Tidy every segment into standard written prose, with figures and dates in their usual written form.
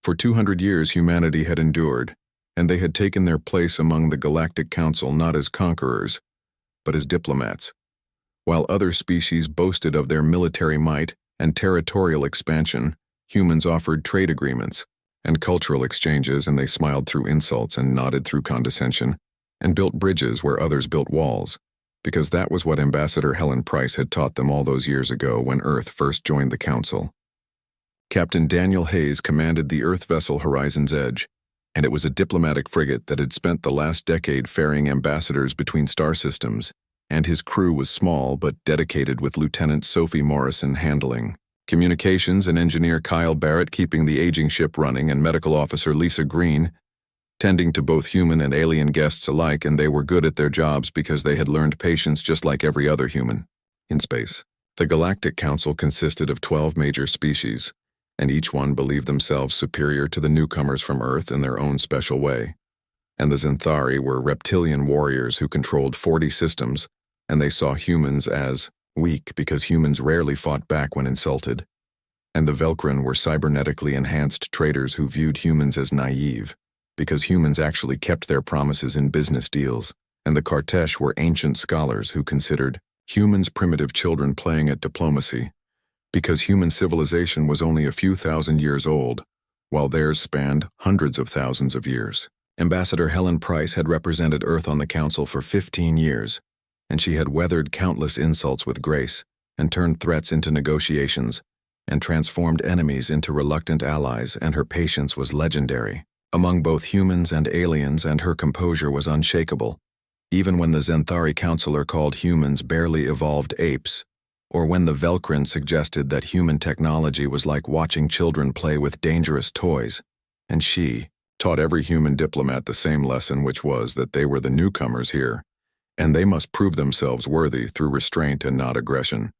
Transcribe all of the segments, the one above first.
For 200 years humanity had endured, and they had taken their place among the Galactic Council not as conquerors, but as diplomats. While other species boasted of their military might and territorial expansion, humans offered trade agreements and cultural exchanges, and they smiled through insults and nodded through condescension, and built bridges where others built walls, because that was what Ambassador Helen Price had taught them all those years ago when Earth first joined the Council. Captain Daniel Hayes commanded the Earth vessel Horizon's Edge, and it was a diplomatic frigate that had spent the last decade ferrying ambassadors between star systems, and his crew was small but dedicated, with Lieutenant Sophie Morrison handling communications and engineer Kyle Barrett keeping the aging ship running, and medical officer Lisa Green tending to both human and alien guests alike, and they were good at their jobs because they had learned patience just like every other human in space. The Galactic Council consisted of 12 major species, and each one believed themselves superior to the newcomers from Earth in their own special way. And the Xanthari were reptilian warriors who controlled 40 systems, and they saw humans as weak because humans rarely fought back when insulted. And the Velcrin were cybernetically enhanced traders who viewed humans as naive, because humans actually kept their promises in business deals. And the Kartesh were ancient scholars who considered humans primitive children playing at diplomacy, because human civilization was only a few thousand years old, while theirs spanned hundreds of thousands of years. Ambassador Helen Price had represented Earth on the Council for 15 years, and she had weathered countless insults with grace, and turned threats into negotiations, and transformed enemies into reluctant allies, and her patience was legendary among both humans and aliens, and her composure was unshakable, even when the Xanthari counselor called humans barely evolved apes, or when the Velcrin suggested that human technology was like watching children play with dangerous toys, and she taught every human diplomat the same lesson, which was that they were the newcomers here, and they must prove themselves worthy through restraint and not aggression,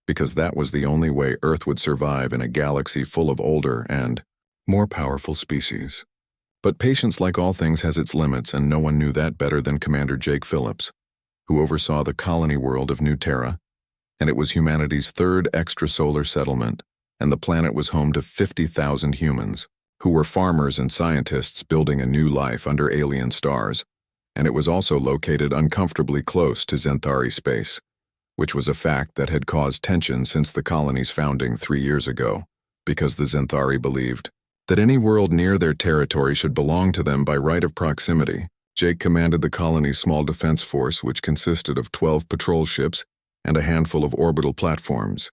because that was the only way Earth would survive in a galaxy full of older and more powerful species. But patience, like all things, has its limits, and no one knew that better than Commander Jake Phillips, who oversaw the colony world of New Terra, and it was humanity's third extrasolar settlement, and the planet was home to 50,000 humans, who were farmers and scientists building a new life under alien stars, and it was also located uncomfortably close to Xanthari space, which was a fact that had caused tension since the colony's founding 3 years ago, because the Xanthari believed that any world near their territory should belong to them by right of proximity. Jake commanded the colony's small defense force, which consisted of 12 patrol ships and a handful of orbital platforms.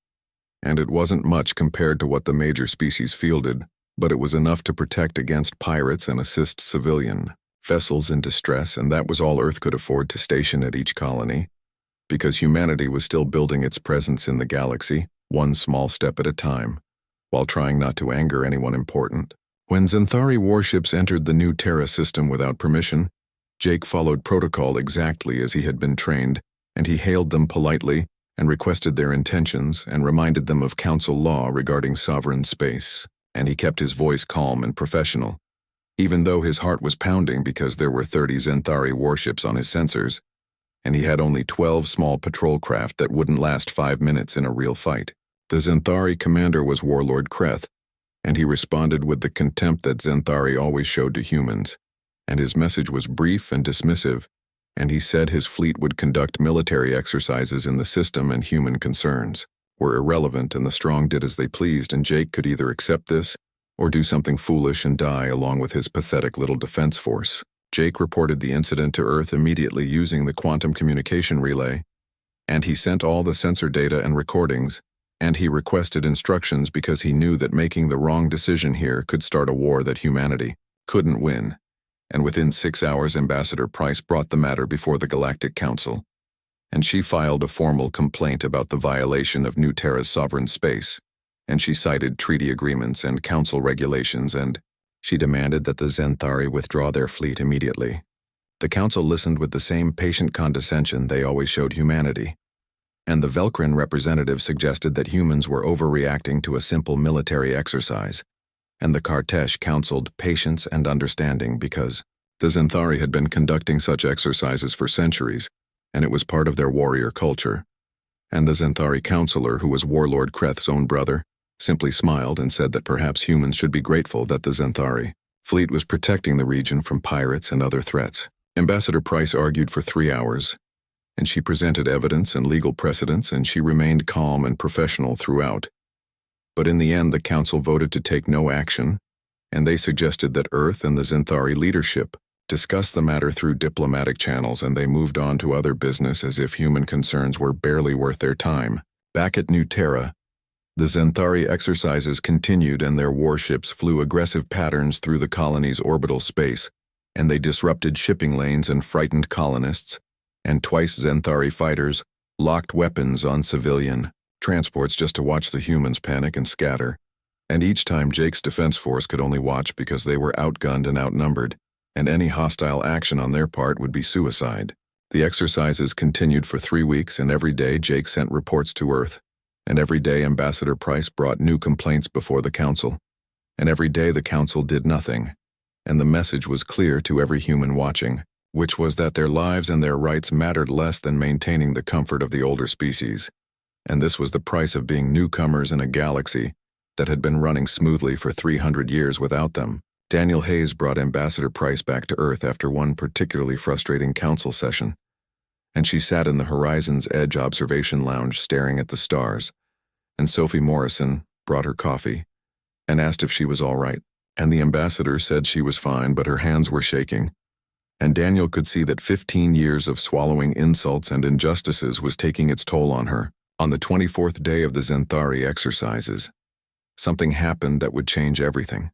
And it wasn't much compared to what the major species fielded, but it was enough to protect against pirates and assist civilian vessels in distress, and that was all Earth could afford to station at each colony, because humanity was still building its presence in the galaxy, one small step at a time, while trying not to anger anyone important. When Xanthari warships entered the New Terra system without permission, Jake followed protocol exactly as he had been trained, and he hailed them politely and requested their intentions and reminded them of Council law regarding sovereign space, and he kept his voice calm and professional, even though his heart was pounding because there were 30 Xanthari warships on his sensors, and he had only 12 small patrol craft that wouldn't last 5 minutes in a real fight. The Xanthari commander was Warlord Kreth, and he responded with the contempt that Xanthari always showed to humans, and his message was brief and dismissive, and he said his fleet would conduct military exercises in the system and human concerns were irrelevant, and the strong did as they pleased, and Jake could either accept this or do something foolish and die along with his pathetic little defense force. Jake reported the incident to Earth immediately using the quantum communication relay, and he sent all the sensor data and recordings, and he requested instructions because he knew that making the wrong decision here could start a war that humanity couldn't win. And within 6 hours, Ambassador Price brought the matter before the Galactic Council, and she filed a formal complaint about the violation of New Terra's sovereign space, and she cited treaty agreements and council regulations, and she demanded that the Xanthari withdraw their fleet immediately. The council listened with the same patient condescension they always showed humanity, and the Velcrin representative suggested that humans were overreacting to a simple military exercise, and the Kartesh counseled patience and understanding because the Xanthari had been conducting such exercises for centuries, and it was part of their warrior culture. And the Xanthari counselor, who was Warlord Kreth's own brother, simply smiled and said that perhaps humans should be grateful that the Zenthari fleet was protecting the region from pirates and other threats. Ambassador Price argued for 3 hours, and she presented evidence and legal precedents, and she remained calm and professional throughout. But in the end, the council voted to take no action, and they suggested that Earth and the Zenthari leadership discuss the matter through diplomatic channels, and they moved on to other business as if human concerns were barely worth their time. Back at New Terra, the Zenthari exercises continued, and their warships flew aggressive patterns through the colony's orbital space, and they disrupted shipping lanes and frightened colonists, and twice Zenthari fighters locked weapons on civilian transports just to watch the humans panic and scatter. And each time Jake's defense force could only watch because they were outgunned and outnumbered, and any hostile action on their part would be suicide. The exercises continued for 3 weeks, and every day Jake sent reports to Earth, and every day Ambassador Price brought new complaints before the Council, and every day the Council did nothing, and the message was clear to every human watching, which was that their lives and their rights mattered less than maintaining the comfort of the older species. And this was the price of being newcomers in a galaxy that had been running smoothly for 300 years without them. Daniel Hayes brought Ambassador Price back to Earth after one particularly frustrating council session, and she sat in the Horizon's Edge observation lounge staring at the stars, and Sophie Morrison brought her coffee and asked if she was all right, and the ambassador said she was fine, but her hands were shaking, and Daniel could see that 15 years of swallowing insults and injustices was taking its toll on her. On the 24th day of the Zenthari exercises, something happened that would change everything,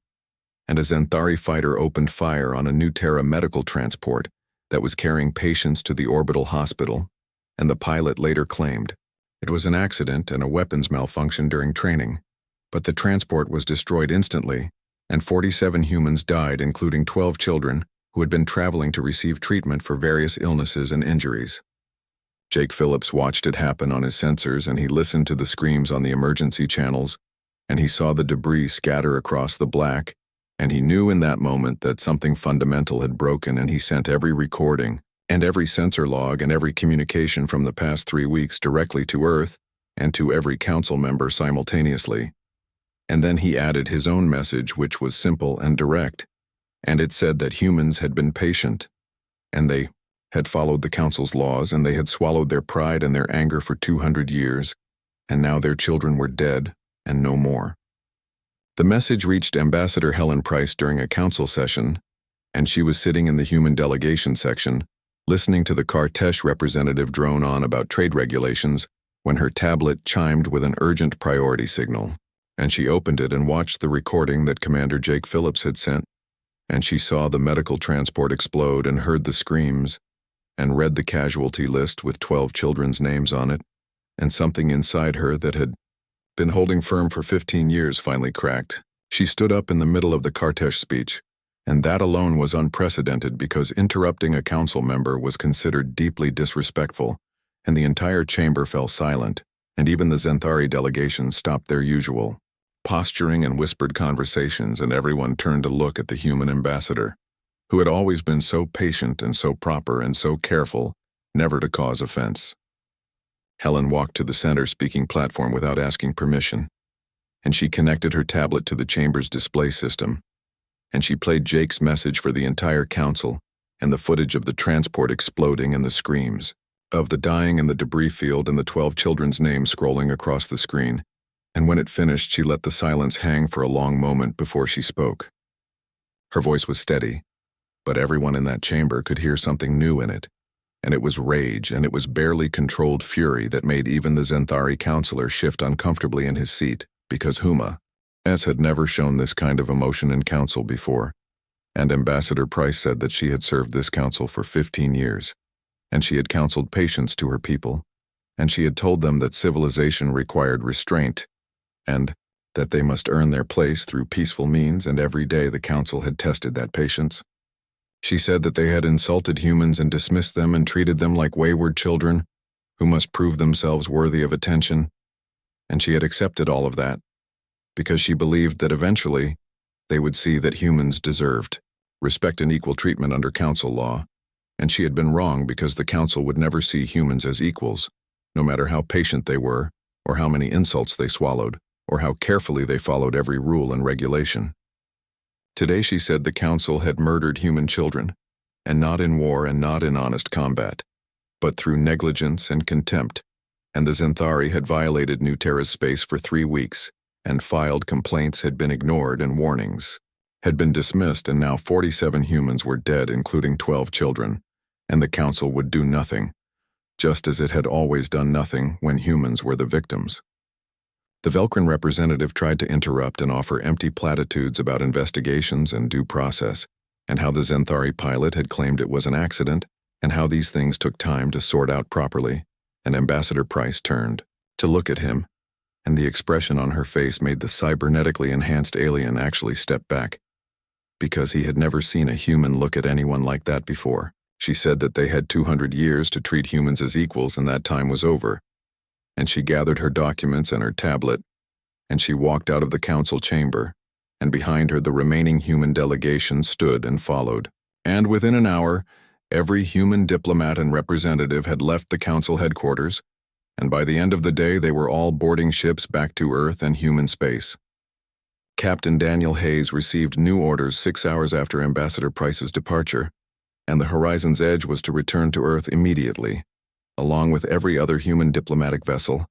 and a Zenthari fighter opened fire on a New Terra medical transport that was carrying patients to the orbital hospital, and the pilot later claimed it was an accident and a weapons malfunction during training, but the transport was destroyed instantly, and 47 humans died, including 12 children who had been traveling to receive treatment for various illnesses and injuries. Jake Phillips watched it happen on his sensors, and he listened to the screams on the emergency channels, and he saw the debris scatter across the black, and he knew in that moment that something fundamental had broken, and he sent every recording and every sensor log and every communication from the past 3 weeks directly to Earth and to every council member simultaneously. And then he added his own message, which was simple and direct, and it said that humans had been patient, and they had followed the council's laws, and they had swallowed their pride and their anger for 200 years, and now their children were dead and no more. The message reached Ambassador Helen Price during a council session, and she was sitting in the human delegation section, listening to the Kartesh representative drone on about trade regulations, when her tablet chimed with an urgent priority signal, and she opened it and watched the recording that Commander Jake Phillips had sent, and she saw the medical transport explode and heard the screams, and read the casualty list with 12 children's names on it, and something inside her that had been holding firm for 15 years finally cracked. She stood up in the middle of the Kartesh speech, and that alone was unprecedented because interrupting a council member was considered deeply disrespectful, and the entire chamber fell silent, and even the Zenthari delegation stopped their usual posturing and whispered conversations, and everyone turned to look at the human ambassador, who had always been so patient and so proper and so careful never to cause offense. Helen walked to the center speaking platform without asking permission, and she connected her tablet to the chamber's display system, and she played Jake's message for the entire council, and the footage of the transport exploding and the screams of the dying in the debris field and the 12 children's names scrolling across the screen, and when it finished she let the silence hang for a long moment before she spoke. Her voice was steady, but everyone in that chamber could hear something new in it, and it was rage, and it was barely controlled fury that made even the Zenthari counselor shift uncomfortably in his seat, because Huma had never shown this kind of emotion in council before, and Ambassador Price said that she had served this council for 15 years, and she had counseled patience to her people, and she had told them that civilization required restraint, and that they must earn their place through peaceful means, and every day the council had tested that patience. She said that they had insulted humans and dismissed them and treated them like wayward children who must prove themselves worthy of attention, and she had accepted all of that because she believed that eventually they would see that humans deserved respect and equal treatment under council law, and she had been wrong because the council would never see humans as equals, no matter how patient they were, or how many insults they swallowed, or how carefully they followed every rule and regulation. Today she said the council had murdered human children, and not in war and not in honest combat, but through negligence and contempt, and the Zenthari had violated New Terra's space for 3 weeks, and filed complaints had been ignored and warnings had been dismissed, and now 47 humans were dead, including 12 children, and the council would do nothing, just as it had always done nothing when humans were the victims. The Velcrin representative tried to interrupt and offer empty platitudes about investigations and due process, and how the Zenthari pilot had claimed it was an accident, and how these things took time to sort out properly, and Ambassador Price turned to look at him, and the expression on her face made the cybernetically enhanced alien actually step back, because he had never seen a human look at anyone like that before. She said that they had 200 years to treat humans as equals, and that time was over. And she gathered her documents and her tablet, and she walked out of the council chamber, and behind her the remaining human delegation stood and followed. And within an hour, every human diplomat and representative had left the council headquarters, and by the end of the day they were all boarding ships back to Earth and human space. Captain Daniel Hayes received new orders 6 hours after Ambassador Price's departure, and the Horizon's Edge was to return to Earth immediately, along with every other human diplomatic vessel,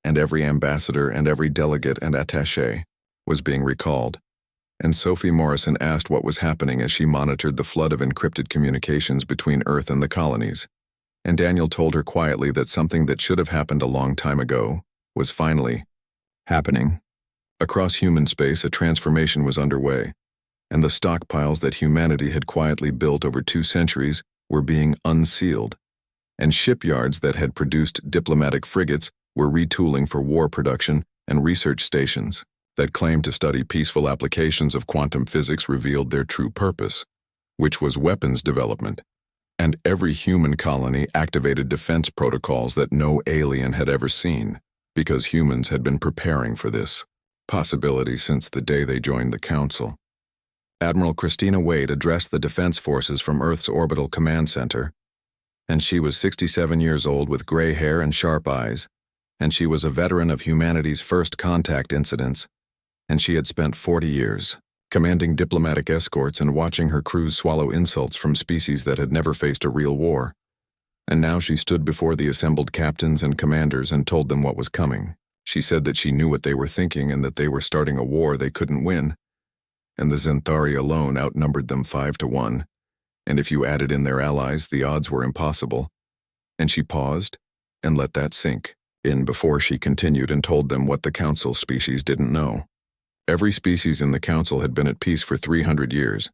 and every ambassador and every delegate and attaché was being recalled. And Sophie Morrison asked what was happening as she monitored the flood of encrypted communications between Earth and the colonies, and Daniel told her quietly that something that should have happened a long time ago was finally happening. Across human space, a transformation was underway, and the stockpiles that humanity had quietly built over 2 centuries were being unsealed, and shipyards that had produced diplomatic frigates were retooling for war production, and research stations that claimed to study peaceful applications of quantum physics revealed their true purpose, which was weapons development, and every human colony activated defense protocols that no alien had ever seen, because humans had been preparing for this possibility since the day they joined the Council. Admiral Christina Wade addressed the defense forces from Earth's Orbital Command Center, and she was 67 years old with gray hair and sharp eyes, and she was a veteran of humanity's first contact incidents, and she had spent 40 years commanding diplomatic escorts and watching her crews swallow insults from species that had never faced a real war. And now she stood before the assembled captains and commanders and told them what was coming. She said that she knew what they were thinking and that they were starting a war they couldn't win, and the Zenthari alone outnumbered them 5-1, and if you added in their allies, the odds were impossible. And she paused and let that sink in before she continued and told them what the Council species didn't know. Every species in the Council had been at peace for 300 years,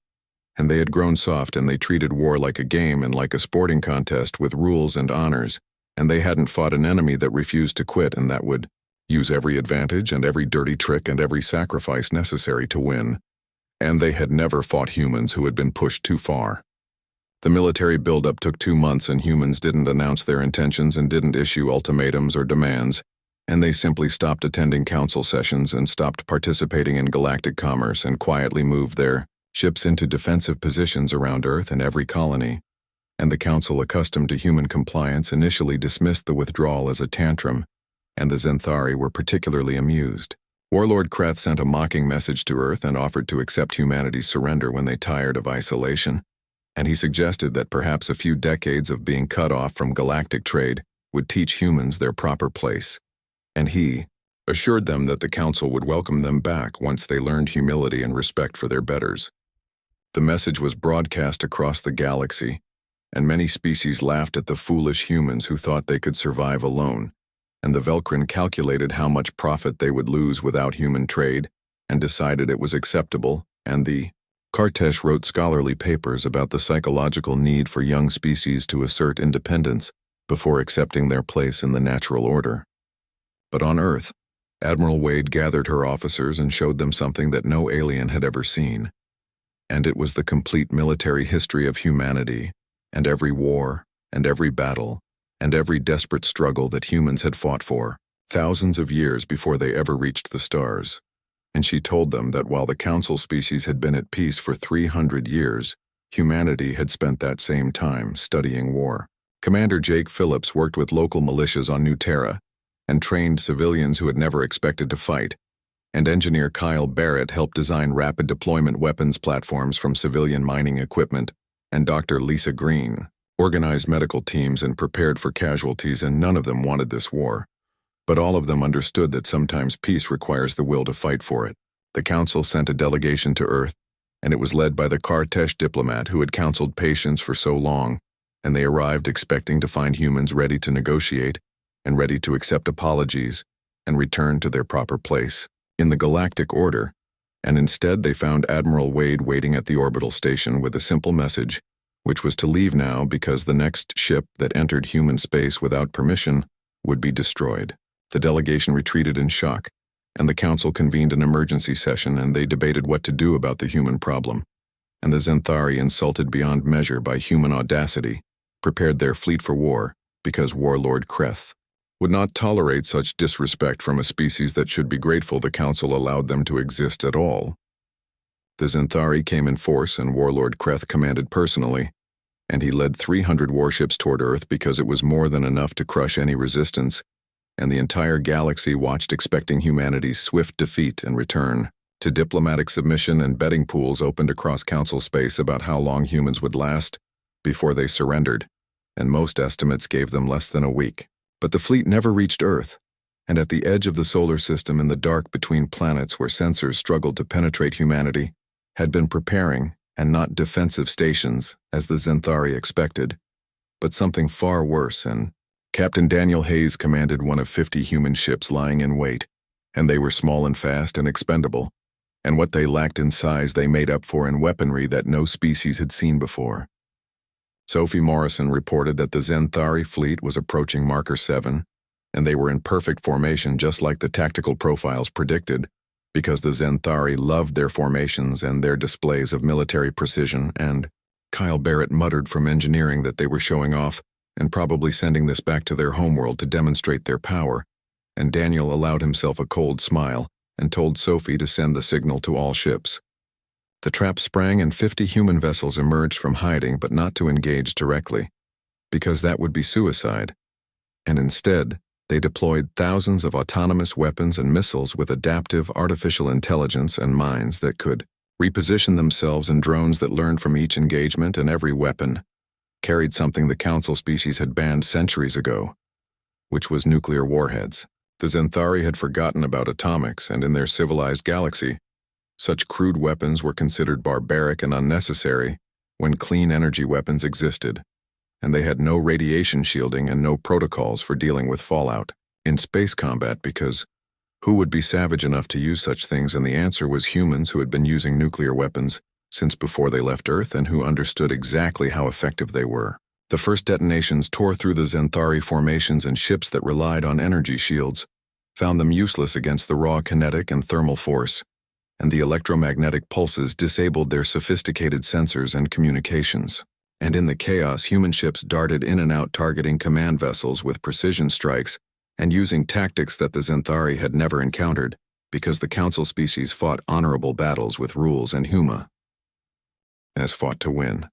and they had grown soft, and they treated war like a game and like a sporting contest with rules and honors, and they hadn't fought an enemy that refused to quit and that would use every advantage and every dirty trick and every sacrifice necessary to win. And they had never fought humans who had been pushed too far. The military buildup took 2 months, and humans didn't announce their intentions and didn't issue ultimatums or demands, and they simply stopped attending council sessions and stopped participating in galactic commerce and quietly moved their ships into defensive positions around Earth and every colony. And the council, accustomed to human compliance, initially dismissed the withdrawal as a tantrum, and the Zenthari were particularly amused. Warlord Kreth sent a mocking message to Earth and offered to accept humanity's surrender when they tired of isolation, and he suggested that perhaps a few decades of being cut off from galactic trade would teach humans their proper place, and he assured them that the Council would welcome them back once they learned humility and respect for their betters. The message was broadcast across the galaxy, and many species laughed at the foolish humans who thought they could survive alone, and the Velcrin calculated how much profit they would lose without human trade and decided it was acceptable, and the Kartesh wrote scholarly papers about the psychological need for young species to assert independence before accepting their place in the natural order. But on Earth, Admiral Wade gathered her officers and showed them something that no alien had ever seen, and it was the complete military history of humanity, and every war, and every battle, and every desperate struggle that humans had fought for, thousands of years before they ever reached the stars. And she told them that while the Council species had been at peace for 300 years, humanity had spent that same time studying war. Commander Jake Phillips worked with local militias on New Terra and trained civilians who had never expected to fight, and engineer Kyle Barrett helped design rapid deployment weapons platforms from civilian mining equipment, and Dr. Lisa Green organized medical teams and prepared for casualties, and none of them wanted this war. But all of them understood that sometimes peace requires the will to fight for it. The council sent a delegation to Earth, and it was led by the Kartesh diplomat who had counseled patience for so long, and they arrived expecting to find humans ready to negotiate and ready to accept apologies and return to their proper place in the galactic order, and instead they found Admiral Wade waiting at the orbital station with a simple message, which was to leave now because the next ship that entered human space without permission would be destroyed. The delegation retreated in shock, and the council convened an emergency session, and they debated what to do about the human problem. And the Zenthari, insulted beyond measure by human audacity, prepared their fleet for war because Warlord Kreth would not tolerate such disrespect from a species that should be grateful the council allowed them to exist at all. The Zenthari came in force, and Warlord Kreth commanded personally, and he led 300 warships toward Earth because it was more than enough to crush any resistance, and the entire galaxy watched expecting humanity's swift defeat and return. To diplomatic submission, and betting pools opened across council space about how long humans would last before they surrendered, and most estimates gave them less than a week. But the fleet never reached Earth, and at the edge of the solar system in the dark between planets where sensors struggled to penetrate humanity, had been preparing, and not defensive stations, as the Zenthari expected, but something far worse, and Captain Daniel Hayes commanded one of 50 human ships lying in wait, and they were small and fast and expendable, and what they lacked in size they made up for in weaponry that no species had seen before. Sophie Morrison reported that the Zenthari fleet was approaching Marker 7, and they were in perfect formation just like the tactical profiles predicted, because the Zenthari loved their formations and their displays of military precision, and Kyle Barrett muttered from engineering that they were showing off and probably sending this back to their homeworld to demonstrate their power, and Daniel allowed himself a cold smile and told Sophie to send the signal to all ships. The trap sprang and 50 human vessels emerged from hiding, but not to engage directly, because that would be suicide, and instead they deployed thousands of autonomous weapons and missiles with adaptive artificial intelligence and minds that could reposition themselves, and drones that learned from each engagement, and every weapon carried something the council species had banned centuries ago, which was nuclear warheads. The Zenthari had forgotten about atomics, and in their civilized galaxy, such crude weapons were considered barbaric and unnecessary when clean energy weapons existed, and they had no radiation shielding and no protocols for dealing with fallout in space combat, because who would be savage enough to use such things? And the answer was humans who had been using nuclear weapons since before they left Earth, and who understood exactly how effective they were. The first detonations tore through the Zenthari formations, and ships that relied on energy shields found them useless against the raw kinetic and thermal force, and the electromagnetic pulses disabled their sophisticated sensors and communications. And in the chaos, human ships darted in and out, targeting command vessels with precision strikes and using tactics that the Zenthari had never encountered, because the council species fought honorable battles with rules, and Huma has fought to win.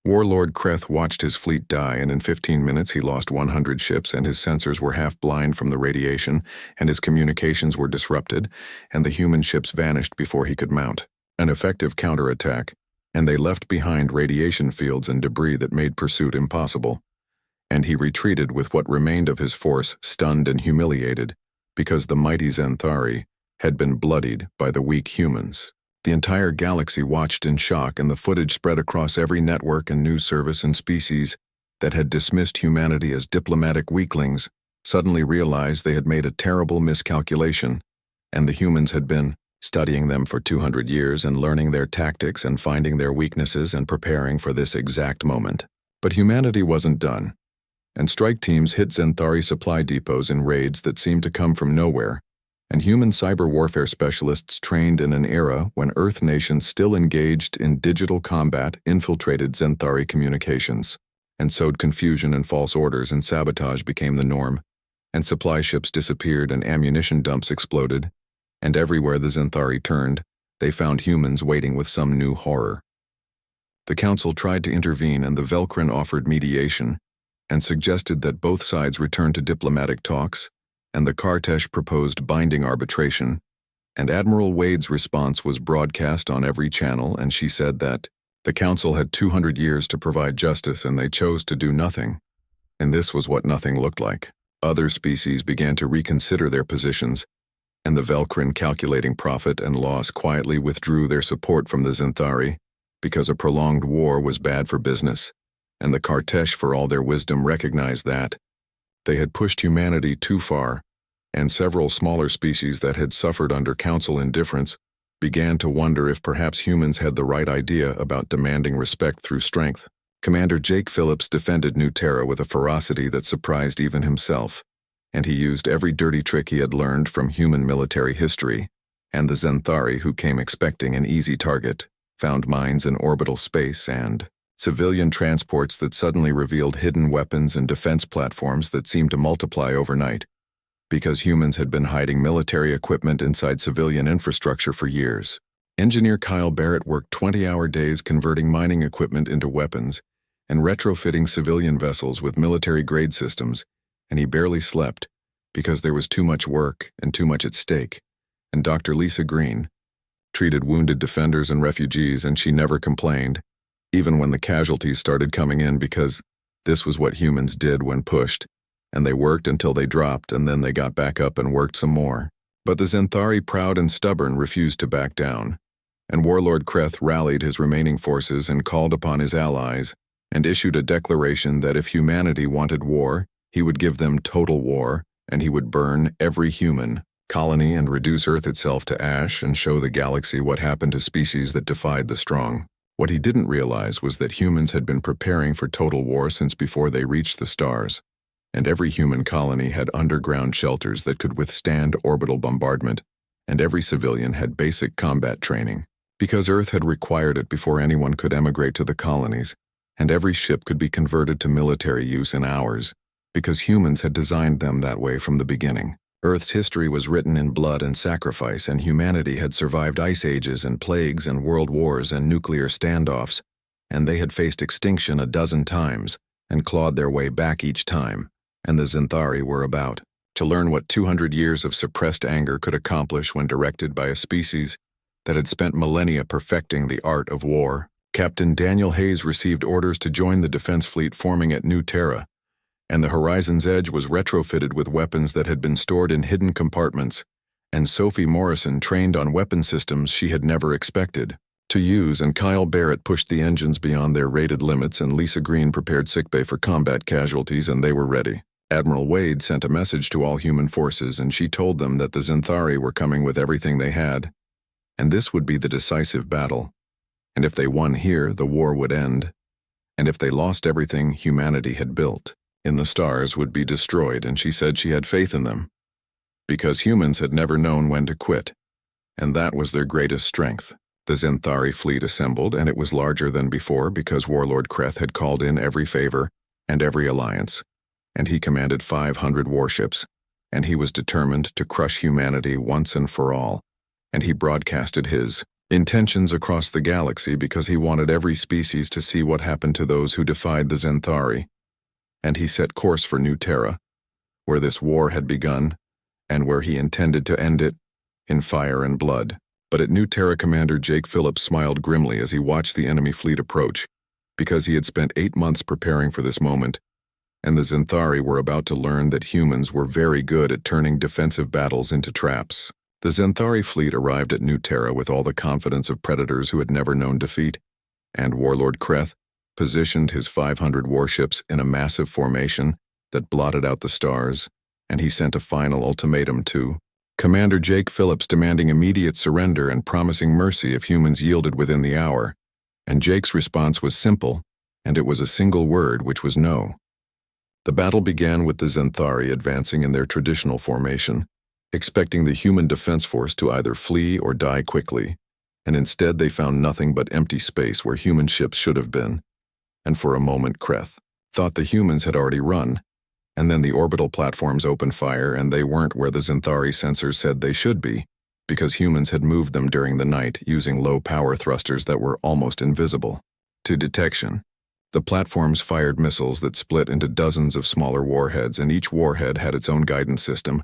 Warlord Kreth watched his fleet die, and in 15 minutes he lost 100 ships, and his sensors were half blind from the radiation, and his communications were disrupted, and the human ships vanished before he could mount an effective counterattack, and they left behind radiation fields and debris that made pursuit impossible. And he retreated with what remained of his force stunned and humiliated, because the mighty Zenthari had been bloodied by the weak humans. The entire galaxy watched in shock, and the footage spread across every network and news service, and species that had dismissed humanity as diplomatic weaklings suddenly realized they had made a terrible miscalculation, and the humans had been studying them for 200 years and learning their tactics and finding their weaknesses and preparing for this exact moment. But humanity wasn't done, and strike teams hit Zenthari supply depots in raids that seemed to come from nowhere, and human cyber warfare specialists trained in an era when Earth nations still engaged in digital combat infiltrated Zenthari communications, and sowed confusion and false orders, and sabotage became the norm, and supply ships disappeared and ammunition dumps exploded, and everywhere the Zenthari turned, they found humans waiting with some new horror. The council tried to intervene, and the Velcrin offered mediation, and suggested that both sides return to diplomatic talks, and the Kartesh proposed binding arbitration, And Admiral Wade's response was broadcast on every channel, and she said that the Council had 200 years to provide justice and they chose to do nothing. And this was what nothing looked like. Other species began to reconsider their positions, and the Velcrin, calculating profit and loss, quietly withdrew their support from the Zinthari because a prolonged war was bad for business, and the Kartesh, for all their wisdom, recognized that they had pushed humanity too far, and several smaller species that had suffered under Council indifference began to wonder if perhaps humans had the right idea about demanding respect through strength. Commander Jake Phillips defended New Terra with a ferocity that surprised even himself, and he used every dirty trick he had learned from human military history, and the Zenthari, who came expecting an easy target, found mines in orbital space and civilian transports that suddenly revealed hidden weapons and defense platforms that seemed to multiply overnight, because humans had been hiding military equipment inside civilian infrastructure for years. Engineer Kyle Barrett worked 20-hour days converting mining equipment into weapons and retrofitting civilian vessels with military-grade systems, and he barely slept because there was too much work and too much at stake. And Dr. Lisa Green treated wounded defenders and refugees, and she never complained, even when the casualties started coming in, because this was what humans did when pushed, and they worked until they dropped, and then they got back up and worked some more. But the Zenthari, proud and stubborn, refused to back down, and Warlord Kreth rallied his remaining forces and called upon his allies and issued a declaration that if humanity wanted war, he would give them total war, and he would burn every human colony and reduce Earth itself to ash and show the galaxy what happened to species that defied the strong. What he didn't realize was that humans had been preparing for total war since before they reached the stars, and every human colony had underground shelters that could withstand orbital bombardment, and every civilian had basic combat training, because Earth had required it before anyone could emigrate to the colonies, and every ship could be converted to military use in hours, because humans had designed them that way from the beginning. Earth's history was written in blood and sacrifice, and humanity had survived ice ages and plagues and world wars and nuclear standoffs, and they had faced extinction a dozen times and clawed their way back each time, and the Zenthari were about to learn what 200 years of suppressed anger could accomplish when directed by a species that had spent millennia perfecting the art of war. Captain Daniel Hayes received orders to join the defense fleet forming at New Terra, and the Horizon's Edge was retrofitted with weapons that had been stored in hidden compartments, and Sophie Morrison trained on weapon systems she had never expected to use, and Kyle Barrett pushed the engines beyond their rated limits, and Lisa Green prepared sickbay for combat casualties, and they were ready. Admiral Wade sent a message to all human forces, and she told them that the Zenthari were coming with everything they had, and this would be the decisive battle, and if they won here, the war would end, and if they lost everything humanity had built in the stars would be destroyed, and she said she had faith in them, because humans had never known when to quit, and that was their greatest strength. The Zenthari fleet assembled, and it was larger than before because Warlord Kreth had called in every favor and every alliance, and he commanded 500 warships, and he was determined to crush humanity once and for all, and he broadcasted his intentions across the galaxy because he wanted every species to see what happened to those who defied the Zenthari. And he set course for New Terra, where this war had begun, and where he intended to end it in fire and blood. But at New Terra, Commander Jake Phillips smiled grimly as he watched the enemy fleet approach, because he had spent 8 months preparing for this moment, and the Zenthari were about to learn that humans were very good at turning defensive battles into traps. The Zenthari fleet arrived at New Terra with all the confidence of predators who had never known defeat, and Warlord Kreth positioned his 500 warships in a massive formation that blotted out the stars, and he sent a final ultimatum to Commander Jake Phillips, demanding immediate surrender and promising mercy if humans yielded within the hour. And Jake's response was simple, and it was a single word, which was no. The battle began with the Zenthari advancing in their traditional formation, expecting the human defense force to either flee or die quickly, and instead they found nothing but empty space where human ships should have been. And for a moment Kreth thought the humans had already run, and then the orbital platforms opened fire, and they weren't where the Zenthari sensors said they should be, because humans had moved them during the night using low-power thrusters that were almost invisible to detection. The platforms fired missiles that split into dozens of smaller warheads, and each warhead had its own guidance system,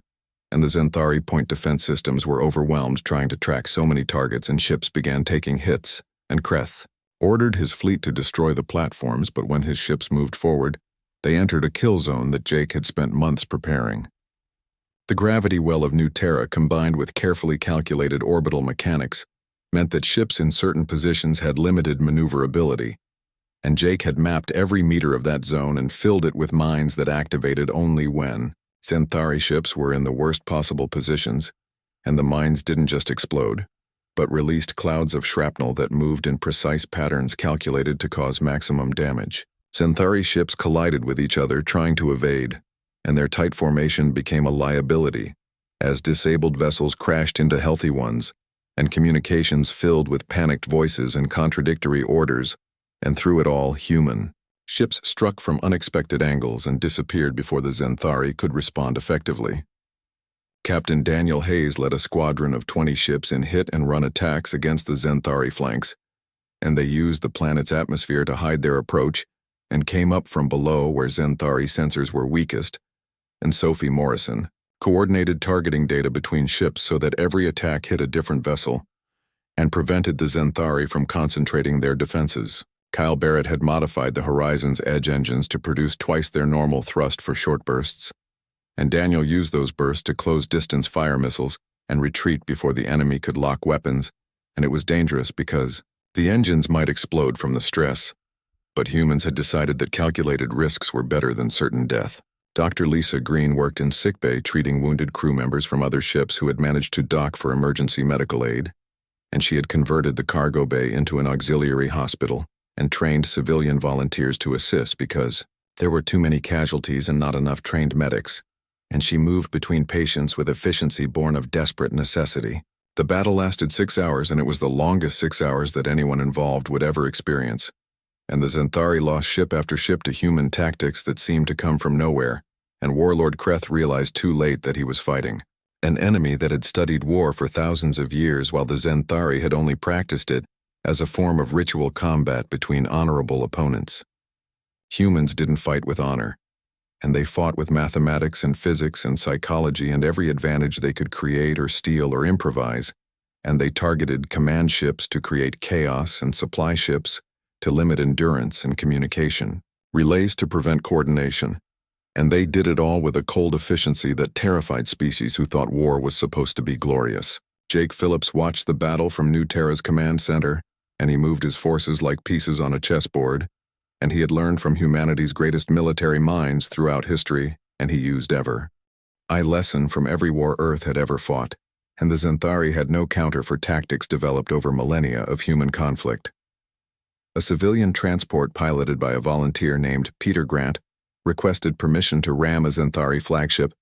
and the Zenthari point defense systems were overwhelmed trying to track so many targets, and ships began taking hits, and Kreth ordered his fleet to destroy the platforms, but when his ships moved forward, they entered a kill zone that Jake had spent months preparing. The gravity well of New Terra, combined with carefully calculated orbital mechanics, meant that ships in certain positions had limited maneuverability, and Jake had mapped every meter of that zone and filled it with mines that activated only when Zenthari ships were in the worst possible positions, and the mines didn't just explode, but released clouds of shrapnel that moved in precise patterns calculated to cause maximum damage. Zenthari ships collided with each other trying to evade, and their tight formation became a liability, as disabled vessels crashed into healthy ones, and communications filled with panicked voices and contradictory orders, and through it all, human. Ships struck from unexpected angles and disappeared before the Zenthari could respond effectively. Captain Daniel Hayes led a squadron of 20 ships in hit-and-run attacks against the Zenthari flanks, and they used the planet's atmosphere to hide their approach and came up from below where Zenthari sensors were weakest, and Sophie Morrison coordinated targeting data between ships so that every attack hit a different vessel and prevented the Zenthari from concentrating their defenses. Kyle Barrett had modified the Horizon's Edge engines to produce twice their normal thrust for short bursts, and Daniel used those bursts to close distance fire missiles and retreat before the enemy could lock weapons, and it was dangerous because the engines might explode from the stress, but humans had decided that calculated risks were better than certain death. Dr. Lisa Green worked in sickbay treating wounded crew members from other ships who had managed to dock for emergency medical aid, and she had converted the cargo bay into an auxiliary hospital and trained civilian volunteers to assist because there were too many casualties and not enough trained medics, and she moved between patients with efficiency born of desperate necessity. The battle lasted 6 hours, and it was the longest 6 hours that anyone involved would ever experience, and the Zenthari lost ship after ship to human tactics that seemed to come from nowhere, and Warlord Kreth realized too late that he was fighting an enemy that had studied war for thousands of years while the Zenthari had only practiced it as a form of ritual combat between honorable opponents. Humans didn't fight with honor, and they fought with mathematics and physics and psychology and every advantage they could create or steal or improvise, and they targeted command ships to create chaos and supply ships to limit endurance and communication, relays to prevent coordination, and they did it all with a cold efficiency that terrified species who thought war was supposed to be glorious. Jake Phillips watched the battle from New Terra's command center, and he moved his forces like pieces on a chessboard, and he had learned from humanity's greatest military minds throughout history, and he used ever a lesson from every war Earth had ever fought, and the Zenthari had no counter for tactics developed over millennia of human conflict. A civilian transport piloted by a volunteer named Peter Grant requested permission to ram a Zenthari flagship,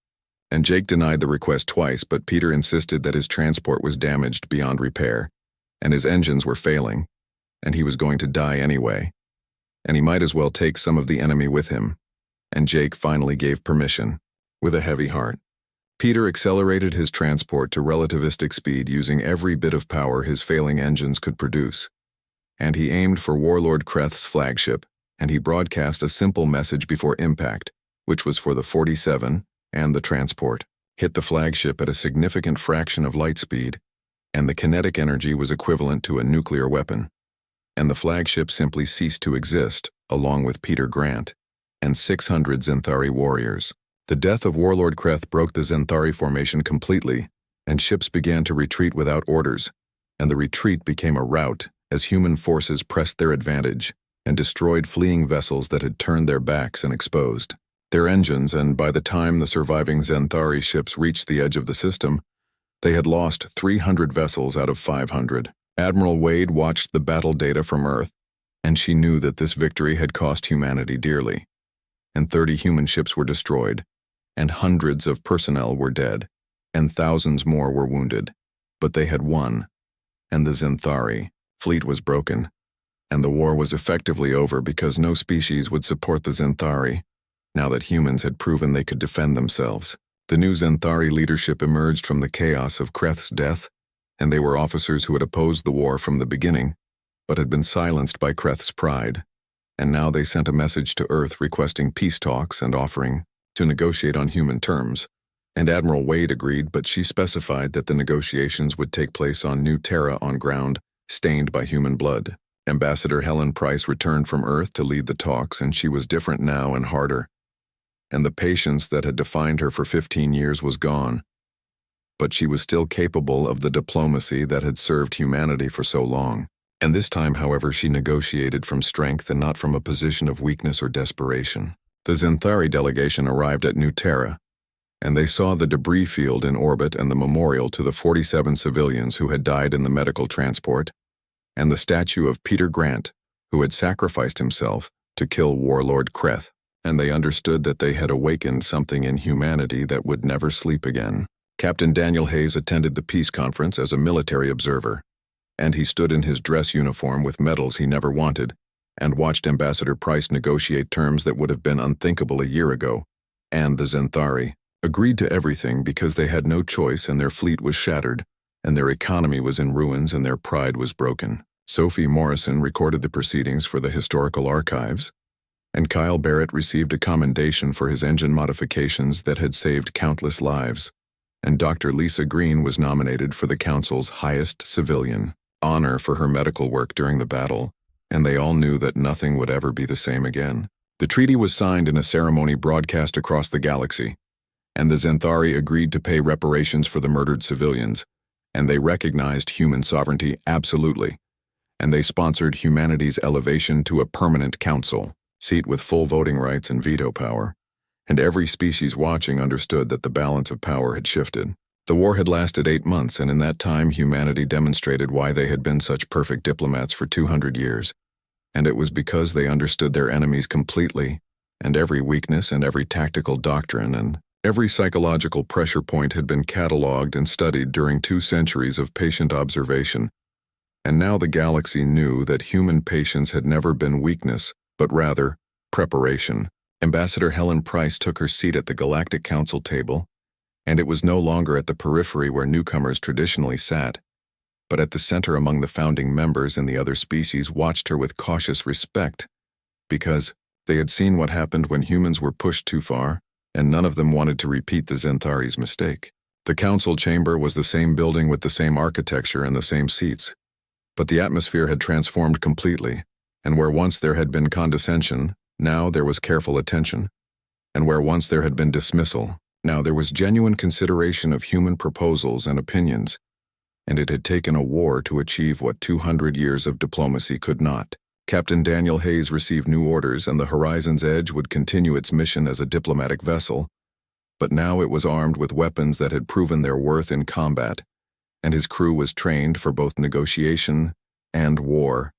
and Jake denied the request twice, but Peter insisted that his transport was damaged beyond repair, and his engines were failing, and he was going to die anyway, and he might as well take some of the enemy with him, and Jake finally gave permission, with a heavy heart. Peter accelerated his transport to relativistic speed using every bit of power his failing engines could produce, and he aimed for Warlord Kreth's flagship, and he broadcast a simple message before impact, which was for the 47 and the transport. Hit the flagship at a significant fraction of light speed, and the kinetic energy was equivalent to a nuclear weapon, and the flagship simply ceased to exist, along with Peter Grant and 600 Zenthari warriors. The death of Warlord Kreth broke the Zenthari formation completely, and ships began to retreat without orders, and the retreat became a rout as human forces pressed their advantage and destroyed fleeing vessels that had turned their backs and exposed their engines, and by the time the surviving Zenthari ships reached the edge of the system, they had lost 300 vessels out of 500. Admiral Wade watched the battle data from Earth, and she knew that this victory had cost humanity dearly, and 30 human ships were destroyed, and hundreds of personnel were dead, and thousands more were wounded, but they had won, and the Zenthari fleet was broken, and the war was effectively over because no species would support the Zenthari, now that humans had proven they could defend themselves. The new Zenthari leadership emerged from the chaos of Kreth's death, and they were officers who had opposed the war from the beginning, but had been silenced by Kreth's pride, and now they sent a message to Earth requesting peace talks and offering to negotiate on human terms, And Admiral Wade agreed, but she specified that the negotiations would take place on New Terra on ground stained by human blood. Ambassador Helen Price returned from Earth to lead the talks, and she was different now and harder. And the patience that had defined her for 15 years was gone. But she was still capable of the diplomacy that had served humanity for so long. And this time, however, she negotiated from strength and not from a position of weakness or desperation. The Zenthari delegation arrived at New Terra, and they saw the debris field in orbit and the memorial to the 47 civilians who had died in the medical transport, and the statue of Peter Grant, who had sacrificed himself to kill Warlord Kreth, and they understood that they had awakened something in humanity that would never sleep again. Captain Daniel Hayes attended the peace conference as a military observer, and he stood in his dress uniform with medals he never wanted, and watched Ambassador Price negotiate terms that would have been unthinkable a year ago, and the Zenthari agreed to everything because they had no choice, and their fleet was shattered, and their economy was in ruins, and their pride was broken. Sophie Morrison recorded the proceedings for the historical archives, and Kyle Barrett received a commendation for his engine modifications that had saved countless lives, and Dr. Lisa Green was nominated for the Council's highest civilian honor for her medical work during the battle, and they all knew that nothing would ever be the same again. The treaty was signed in a ceremony broadcast across the galaxy, and the Zenthari agreed to pay reparations for the murdered civilians, and they recognized human sovereignty absolutely, and they sponsored humanity's elevation to a permanent council seat with full voting rights and veto power, and every species watching understood that the balance of power had shifted. The war had lasted 8 months, and in that time humanity demonstrated why they had been such perfect diplomats for 200 years, and it was because they understood their enemies completely, and every weakness and every tactical doctrine and every psychological pressure point had been catalogued and studied during 2 centuries of patient observation, and now the galaxy knew that human patience had never been weakness, but rather preparation. Ambassador Helen Price took her seat at the Galactic Council table, and it was no longer at the periphery where newcomers traditionally sat, but at the center among the founding members, and the other species watched her with cautious respect, because they had seen what happened when humans were pushed too far, and none of them wanted to repeat the Zenthari's mistake. The council chamber was the same building with the same architecture and the same seats, but the atmosphere had transformed completely, and where once there had been condescension, now there was careful attention, and where once there had been dismissal, now there was genuine consideration of human proposals and opinions, and it had taken a war to achieve what 200 years of diplomacy could not. Captain Daniel Hayes received new orders, and the Horizon's Edge would continue its mission as a diplomatic vessel, but now it was armed with weapons that had proven their worth in combat, and his crew was trained for both negotiation and war,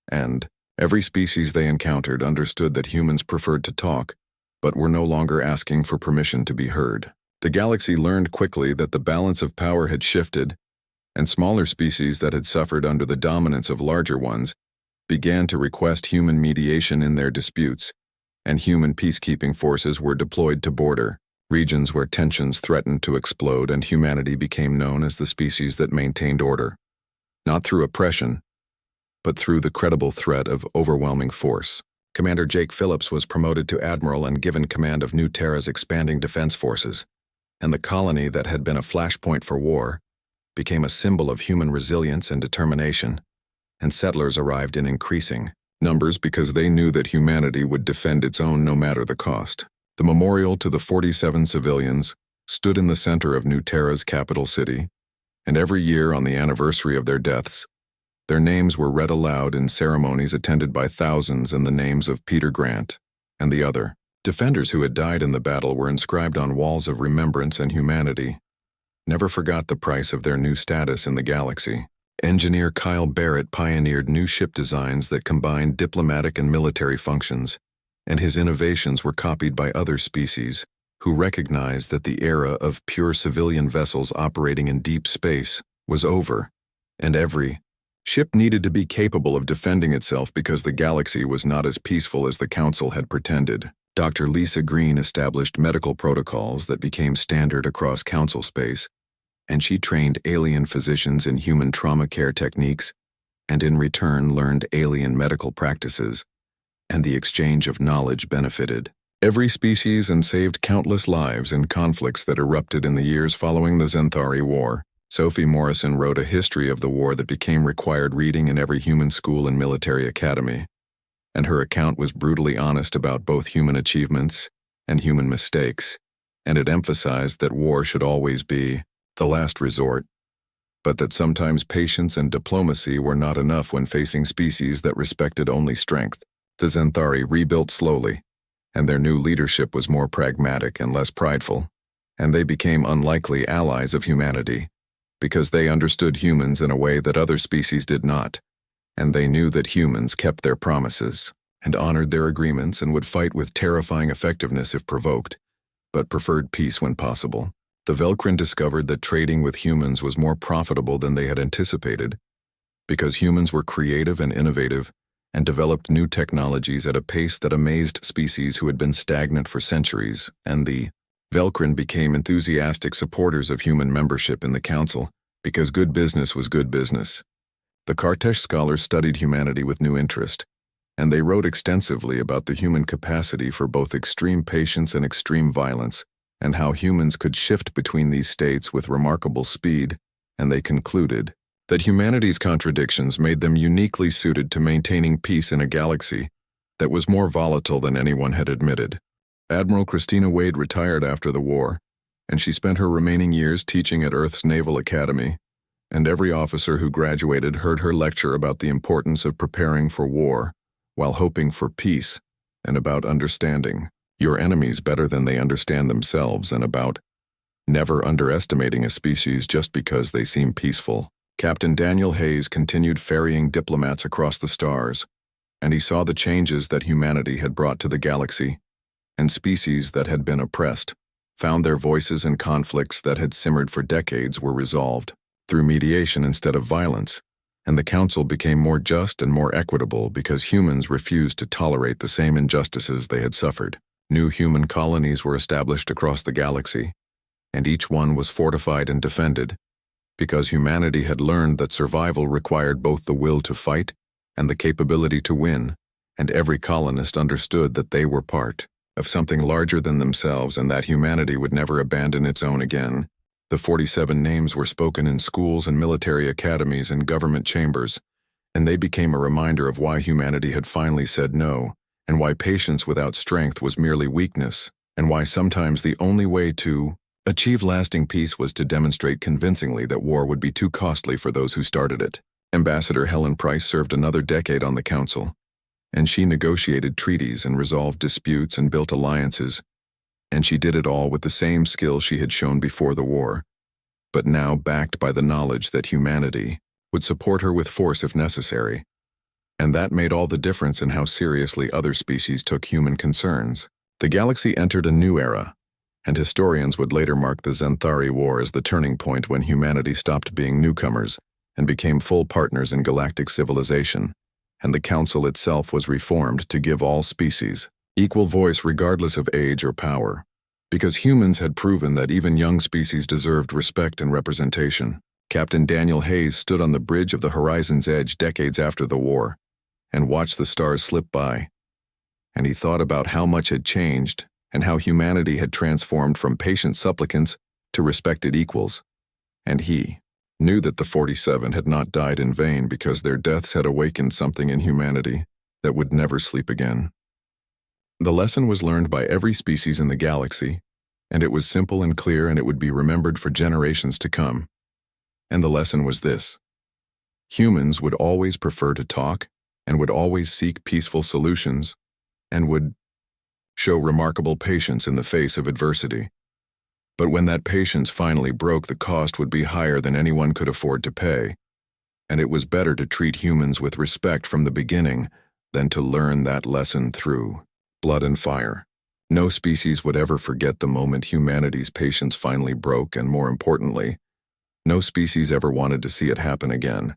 and every species they encountered understood that humans preferred to talk, but were no longer asking for permission to be heard. The galaxy learned quickly that the balance of power had shifted, and smaller species that had suffered under the dominance of larger ones began to request human mediation in their disputes, and human peacekeeping forces were deployed to border regions where tensions threatened to explode, and humanity became known as the species that maintained order, not through oppression, but through the credible threat of overwhelming force. Commander Jake Phillips was promoted to admiral and given command of New Terra's expanding defense forces, and the colony that had been a flashpoint for war became a symbol of human resilience and determination, and settlers arrived in increasing numbers because they knew that humanity would defend its own no matter the cost. The memorial to the 47 civilians stood in the center of New Terra's capital city, and every year on the anniversary of their deaths, their names were read aloud in ceremonies attended by thousands, and the names of Peter Grant and the other defenders who had died in the battle were inscribed on walls of remembrance, and humanity never forgot the price of their new status in the galaxy. Engineer Kyle Barrett pioneered new ship designs that combined diplomatic and military functions, and his innovations were copied by other species who recognized that the era of pure civilian vessels operating in deep space was over, and every ship needed to be capable of defending itself because the galaxy was not as peaceful as the Council had pretended. Dr. Lisa Green established medical protocols that became standard across Council space, and she trained alien physicians in human trauma care techniques, and in return learned alien medical practices, and the exchange of knowledge benefited every species and saved countless lives in conflicts that erupted in the years following the HFY War. Sophie Morrison wrote a history of the war that became required reading in every human school and military academy, and her account was brutally honest about both human achievements and human mistakes, and it emphasized that war should always be the last resort, but that sometimes patience and diplomacy were not enough when facing species that respected only strength. The HFY rebuilt slowly, and their new leadership was more pragmatic and less prideful, and they became unlikely allies of humanity, because they understood humans in a way that other species did not, and they knew that humans kept their promises, and honored their agreements and would fight with terrifying effectiveness if provoked, but preferred peace when possible. The Velcrin discovered that trading with humans was more profitable than they had anticipated, because humans were creative and innovative, and developed new technologies at a pace that amazed species who had been stagnant for centuries, and the Velcrin became enthusiastic supporters of human membership in the Council, because good business was good business. The Kartesh scholars studied humanity with new interest, and they wrote extensively about the human capacity for both extreme patience and extreme violence, and how humans could shift between these states with remarkable speed, and they concluded that humanity's contradictions made them uniquely suited to maintaining peace in a galaxy that was more volatile than anyone had admitted. Admiral Christina Wade retired after the war, and she spent her remaining years teaching at Earth's Naval Academy, and every officer who graduated heard her lecture about the importance of preparing for war while hoping for peace, and about understanding your enemies better than they understand themselves, and about never underestimating a species just because they seem peaceful. Captain Daniel Hayes continued ferrying diplomats across the stars, and he saw the changes that humanity had brought to the galaxy, and species that had been oppressed found their voices, and conflicts that had simmered for decades were resolved through mediation instead of violence, and the Council became more just and more equitable because humans refused to tolerate the same injustices they had suffered. New human colonies were established across the galaxy, and each one was fortified and defended, because humanity had learned that survival required both the will to fight and the capability to win, and every colonist understood that they were part of something larger than themselves and that humanity would never abandon its own again. The 47 names were spoken in schools and military academies and government chambers, and they became a reminder of why humanity had finally said no, and why patience without strength was merely weakness, and why sometimes the only way to achieve lasting peace was to demonstrate convincingly that war would be too costly for those who started it. Ambassador Helen Price served another decade on the Council, and she negotiated treaties and resolved disputes and built alliances, and she did it all with the same skill she had shown before the war, but now backed by the knowledge that humanity would support her with force if necessary, and that made all the difference in how seriously other species took human concerns. The galaxy entered a new era, and historians would later mark the HFY War as the turning point when humanity stopped being newcomers and became full partners in galactic civilization, and the Council itself was reformed to give all species equal voice regardless of age or power, because humans had proven that even young species deserved respect and representation. Captain Daniel Hayes stood on the bridge of the horizon's edge decades after the war and watched the stars slip by, and he thought about how much had changed and how humanity had transformed from patient supplicants to respected equals, and he knew that the 47 had not died in vain because their deaths had awakened something in humanity that would never sleep again. The lesson was learned by every species in the galaxy, and it was simple and clear, and it would be remembered for generations to come. And the lesson was this: humans would always prefer to talk, and would always seek peaceful solutions, and would show remarkable patience in the face of adversity. But when that patience finally broke, the cost would be higher than anyone could afford to pay, and it was better to treat humans with respect from the beginning than to learn that lesson through blood and fire. No species would ever forget the moment humanity's patience finally broke, and more importantly, no species ever wanted to see it happen again.